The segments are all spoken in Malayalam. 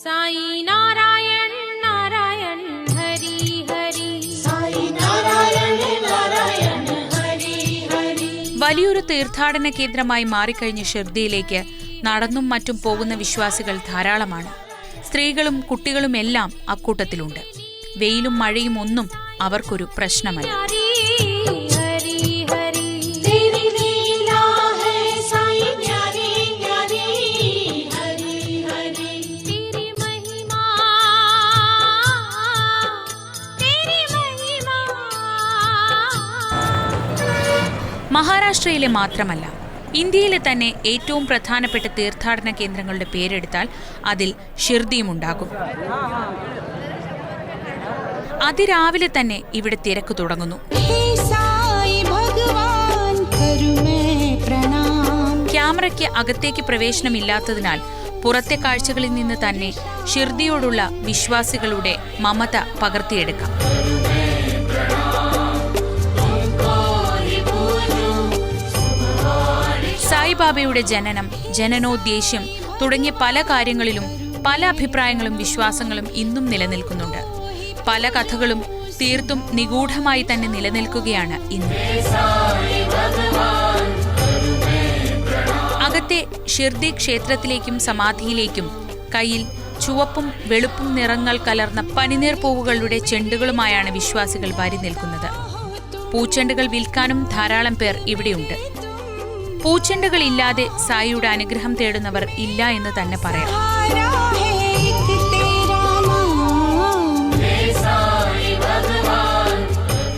साई नारायण नारायण हरि हरि साई नारायण नारायण हरि हरि. വലിയൊരു തീർത്ഥാടന കേന്ദ്രമായി മാറിക്കഴിഞ്ഞ ഷിർദിയിലേക്ക് നടന്നും മറ്റും പോകുന്ന വിശ്വാസികൾ ധാരാളമാണ്. സ്ത്രീകളും കുട്ടികളും എല്ലാം അക്കൂട്ടത്തിലുണ്ട്. വെയിലും മഴയും ഒന്നും അവർക്കൊരു പ്രശ്നമല്ല. മഹാരാഷ്ട്രയിലെ മാത്രമല്ല, ഇന്ത്യയിലെ തന്നെ ഏറ്റവും പ്രധാനപ്പെട്ട തീർത്ഥാടന കേന്ദ്രങ്ങളുടെ പേരെടുത്താൽ അതിൽ ഷിർദിയുമുണ്ടാകും. അതിരാവിലെ തന്നെ ഇവിടെ തിരക്ക് തുടങ്ങുന്നു. ക്യാമറയ്ക്ക് അകത്തേക്ക് പ്രവേശനമില്ലാത്തതിനാൽ പുറത്തെ കാഴ്ചകളിൽ നിന്ന് തന്നെ ഷിർദിയോടുള്ള വിശ്വാസികളുടെ മമത പകർത്തിയെടുക്കാം. സായിബാബയുടെ ജനനം, ജനനോദ്ദേശ്യം തുടങ്ങിയ പല കാര്യങ്ങളിലും പല അഭിപ്രായങ്ങളും വിശ്വാസങ്ങളും ഇന്നും നിലനിൽക്കുന്നുണ്ട്. പല കഥകളും തീർത്തും നിഗൂഢമായി തന്നെ നിലനിൽക്കുകയാണ് ഇന്ന്. അകത്തെ ഷിർദി ക്ഷേത്രത്തിലേക്കും സമാധിയിലേക്കും കയ്യിൽ ചുവപ്പും വെളുപ്പും നിറങ്ങൾ കലർന്ന പനിനീർ പൂവുകളുടെ ചെണ്ടുകളുമായാണ് വിശ്വാസികൾ വരി നിൽക്കുന്നത്. പൂച്ചെണ്ടുകൾ വിൽക്കാനും ധാരാളം പേർ ഇവിടെയുണ്ട്. പൂച്ചെണ്ടുകളില്ലാതെ സായിയുടെ അനുഗ്രഹം തേടുന്നവർ ഇല്ല എന്ന് തന്നെ പറയാം.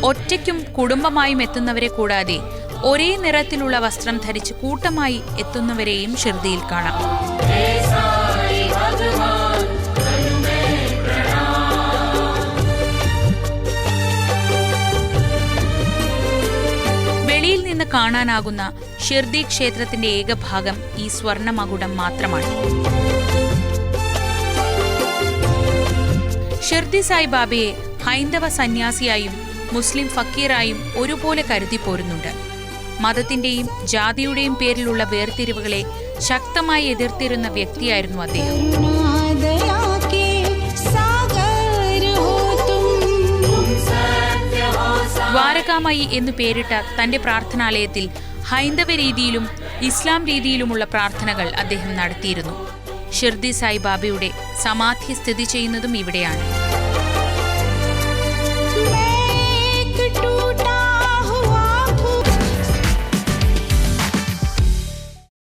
ഒറ്റയ്ക്കും കുടുംബമായും എത്തുന്നവരെ കൂടാതെ ഒരേ നിറത്തിലുള്ള വസ്ത്രം ധരിച്ച് കൂട്ടമായി എത്തുന്നവരെയും ഷിർദിയിൽ കാണാം. വെളിയിൽ നിന്ന് കാണാനാകുന്ന ഷിർദി ക്ഷേത്രത്തിന്റെ ഏക ഭാഗം ഈ സ്വർണ്ണമകുടം മാത്രമാണ്. ഷിർദി സായിബാബയെ ഹൈന്ദവ സന്യാസിയായും മുസ്ലിം ഫക്കീറായും ഒരുപോലെ കരുതി പോരുന്നുണ്ട്. മതത്തിന്റെയും ജാതിയുടെയും പേരിലുള്ള വേർതിരിവുകളെ ശക്തമായി എതിർത്തിരുന്ന വ്യക്തിയായിരുന്നു അദ്ദേഹം. ദ്വാരകാമയി എന്നു പേരിട്ട തന്റെ പ്രാർത്ഥനാലയത്തിൽ ഹൈന്ദവ രീതിയിലും ഇസ്ലാം രീതിയിലുമുള്ള പ്രാർത്ഥനകൾ അദ്ദേഹം നടത്തിയിരുന്നു. ഷിർദി സായിബാബയുടെ സമാധി സ്ഥിതി ചെയ്യുന്നതും ഇവിടെയാണ്.